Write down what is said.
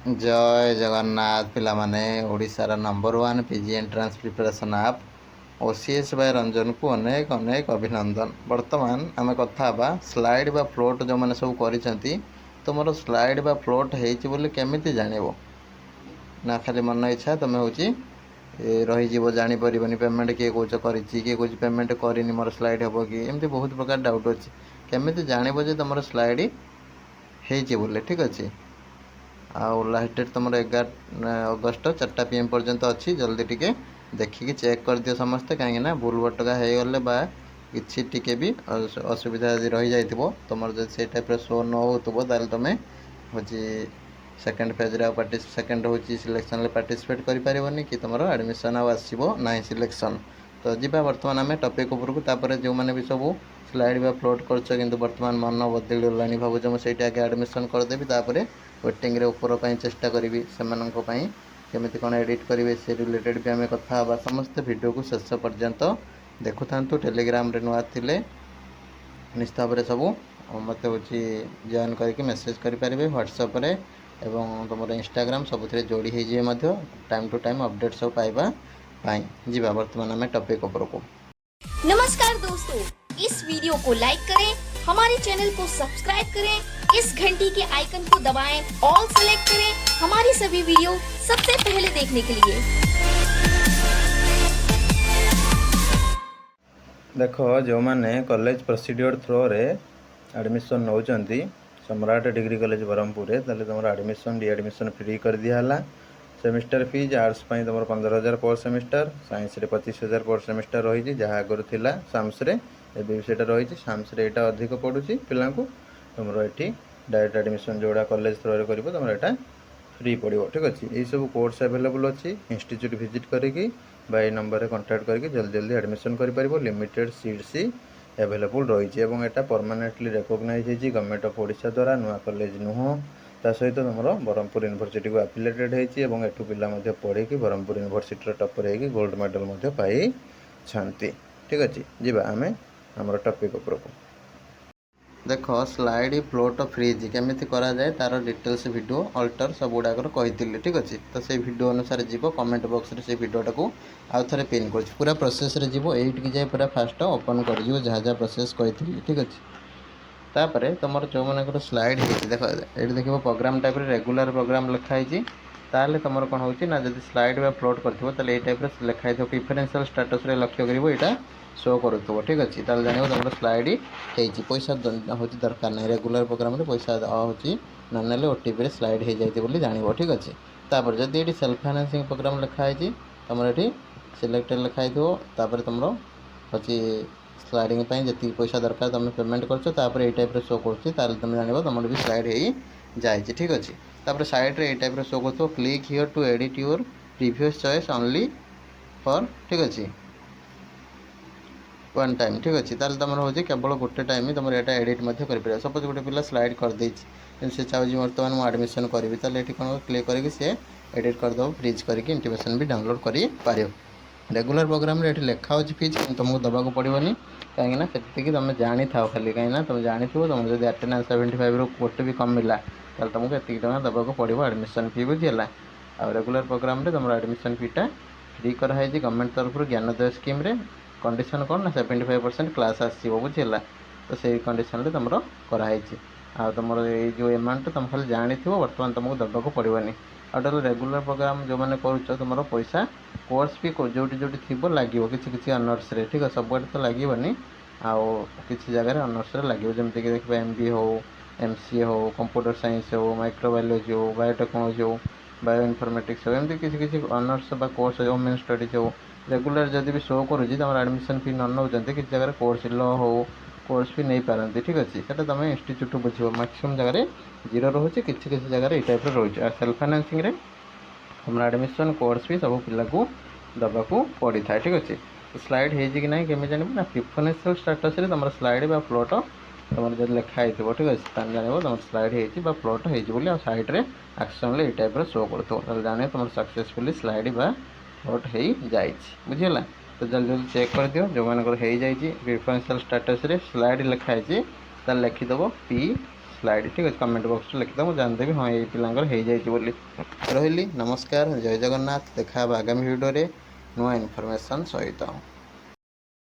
जय जगन्नाथ पिला माने ओडिशार नंबर 1 पीजी एंट्रांस प्रिपरेशन आप ओसीएस बाय रंजन को अनेक अनेक अभिनंदन। वर्तमान आम कथा स्लाइड बा फ्लोट जो मैंने सब कर तुम स्लाइड बा फ्लोट होमी जानव ना खाली मन इच्छा तुम हूँ रही जापर पेमेंट किए कौच किए कौच पेमेंट करनी मोर स्लाइड हम कि एमती बहुत प्रकार डाउट अच्छी केमी जानव तुम स्लाइड हो ठीक अच्छे आउ लास्ट डेट तुम 11 अगस्त 4 PM पर्यंत अच्छी जल्दी टिके देखिकी चेक कर दियो समस्ते कहीं भूल भटका हो गले किसी टिके भी असुविधा यदि रही जाइए तुम जो से टाइप शो न हो तुम हूँ सेकेंड फेज सेकेंड हूँ सिलेक्शन पार्टिसिपेट करें कि तुम एडमिशन आसो ना सिलेक्शन तो जीवा बर्तमान आम टपिक उपरको जो मैंने भी सब स्लाइड बा फ्लोट कर बर्तमान मन बदल गला भावुँ मुझे आगे एडमिशन करदेवी वेटिंग रे ऊपर चेष्टा करी से केमी कौन एडिट करेंगे से रिलेटेड भी आम कथा समस्ते वीडियो को शेष पर्यंत देखु था टेलीग्राम रे नुआ थिले निश्चित भाव सब मत हूँ जॉइन करके मेसेज करेंगे व्हाट्सएप रे एवं तुम इंस्टाग्राम सब जोड़ी हो टाइम टू टाइम अपडेट सब पाइबा जीवा बर्तमान आम टॉपिक उपरको। नमस्कार दोस्तों, इस वीडियो को लाइक करें, हमारे चैनल को सब्सक्राइब करें, इस घंटी के आइकन को दबाएं, ऑल सेलेक्ट करें हमारी सभी वीडियो सबसे पहले देखने के लिए। देखो जो मैंने कॉलेज प्रोसीड्योर थ्रो रे एडमिशन नौचंती सम्राट डिग्री कॉलेज ब्रह्मपुर ताले तुम एडमिशन डी एडमिशन फ्री कर दिया सेमिस्टर फीज आर्ट्स तुम 15,000 पर सेमिस्टर साइंस रे 25,000 पर सेमिस्टर रही जहाँ आगुरी थिला साम्स रे एबी सेटा रही साम्स रे एटा अधिक पड़ुची पिला तुम ये डायरेक्ट एडमिशन जोड़ा कॉलेज थ्रो रे कर तुम एटा फ्री पड़ो ठीक अच्छे यही सब कोर्स अवेलेबल अच्छी इंस्टीट्यूट विजिट करी बाई नंबर कांटेक्ट करके जल्दी जल्दी एडमिशन कर लिमिटेड सीट्स अवेलेबल रही है एटा परमानेंटली रिकॉग्नाइज होती गवर्नमेंट ऑफ ओडिशा द्वारा नुआ कॉलेज नुह ता सहित तुम ब्रह्मपुर यूनिवर्सिटी को एफिलिएटेड होती है एठू पिला पढ़ी ब्रह्मपुर यूनिवर्सिटी टॉपर होगी गोल्ड मेडल पाई ठीक अच्छे जीवा आम आम टॉपिक उपरको। देख स्लाइड फ्लोट फ्रीज केमी कराए तार डिटेल्स वीडियो अल्टर सब गुड़ाक कही ठीक अच्छे तो से वीडियो अनुसार जीव कमेंट बॉक्स रे से वीडियोटा को आउ थे पिन कर पूरा प्रोसेस रे जीव एइट जाए पूरा फास्ट ओपन कर जहाँ जहाँ प्रोसेस कही ठीक अच्छे तापर तुम जो मन स्लाइड हो देख ये देख प्रोग्राम टाइप रेगुलर प्रोग्राम लिखाई ताल तुम कौन हो जब स्लाइड बा फ्लोट कर टाइप लिखाई प्रिफरेन्शियल स्टेटस लक्ष्य कर शो करूँ ठीक अच्छे ताल जान तुम स्लाइड हो पैसा हूँ दरकार नहीं रेगुलर प्रोग्राम रे पैसा हूँ ना ना ओटीपी स्लाइड हो जाए जान ठीक अच्छे तापर जब ये सेल्फ फाइनेंसिंग प्रोग्राम लिखाई तुम ये सिलेक्टेड लिखाई थोड़ा तुम हूँ स्लाइडिंग जी पैसा दरकार तुम पेमेंट कर ये टाइप शो कर तुम जान तुम भी स्लाइड हो जाए ठीक अच्छे तापर साइड रे टाइप शो कर click here to edit your previous choice only for ठीक अच्छे वन टाइम ठीक अच्छे तुम हूँ केवल गोटे टाइम ही तुम यहाँ एडिट कर सपोज गोटे पिला स्लाइड कर से चाहूँ बर्तमान मुझे एडमिशन करी ये कौन क्लिक करके सी एडिट करदेव फ्रीज करके इंटीमेशन भी डाउनलोड कर रेगुलर प्रोग्राम ये लिखा हो फीज तुमको दबाक पड़ोनी कहीं से तुम जानी था खाली कहीं तुम जानी तुम जब अटेंडेंस 75 रू गोटे भी कमिला तुमको ये दबाक पड़ो एडमिशन फी बुझीगला आ रेगुलर प्रोग्राम रे तुम एडमिशन फीटा फ्री कराई गवर्नमेंट तरफ ज्ञानोदय स्कीम रे कंडीशन कौन ना 75% क्लास आसो बुझीगला तो से कंडीशन रे तुम कराई आ तुम ये जो एमाउंट तुम खाली जानी बर्तमान तुमको दबाक पड़ोनी आउट रेगुलर प्रोग्राम जो मैंने कर तुम पैसा कोर्स भी जोटी जोटी थी लगे किसी अनर्स रे ठीक है सब तो लगेनि आउ किसी जगह अनर्स लगे जमीक देखिए MBA हो MCA हो कंप्यूटर साइंस हो माइक्रोबायोलॉजी हो बायोटेक्नोलॉजी हो बायो इनफॉर्मेटिक्स हो एमती किसी किसी अनर्स कोर्स वुमेन स्टडीज हो रेगुलर जब भी शो करुँच तुम एडमिशन फी न नौ किसी जगह कोर्स ल हो कोर्स भी नहीं पारती ठीक अच्छे से तुम इंस्टीट्यूट बुझ मैक्सिमम जगह जीरो रोचे किसी किसी जगह ये टाइप रोचे सेल्फ फाइनेंसिंग रे तुम एडमिशन कोर्स भी सब पिला को दबाक पड़ी था ठीक अच्छे स्लाइड हो कि ना केमी जान ना प्रिफरेन्शियल स्टेटस रे तुम स्लाइड बा फ्लोट तुम जब लिखाई ठीक अच्छे जान तुम स्लाइड हो फ्लोट हो सैड्रे आक्शन ये टाइप शो कर जान तुम सक्सेसफुली स्लाइड बा फ्लोट हो जाए बुझीगला तो जल्दी जल्दी चेक कर दियो जो मान हो जाए प्रिफरेन्शियल स्टेटस रे स्लाइड लिखाई लिखिदेव PC स्लाइड ठीक अच्छे कमेंट बॉक्स में लिखिद मुझे जानदेवी हाँ ये पिलांकर हो जाइए रही नमस्कार जय जगन्नाथ देखा आगामी भिडियो नुआ इनफॉरमेशन सहित।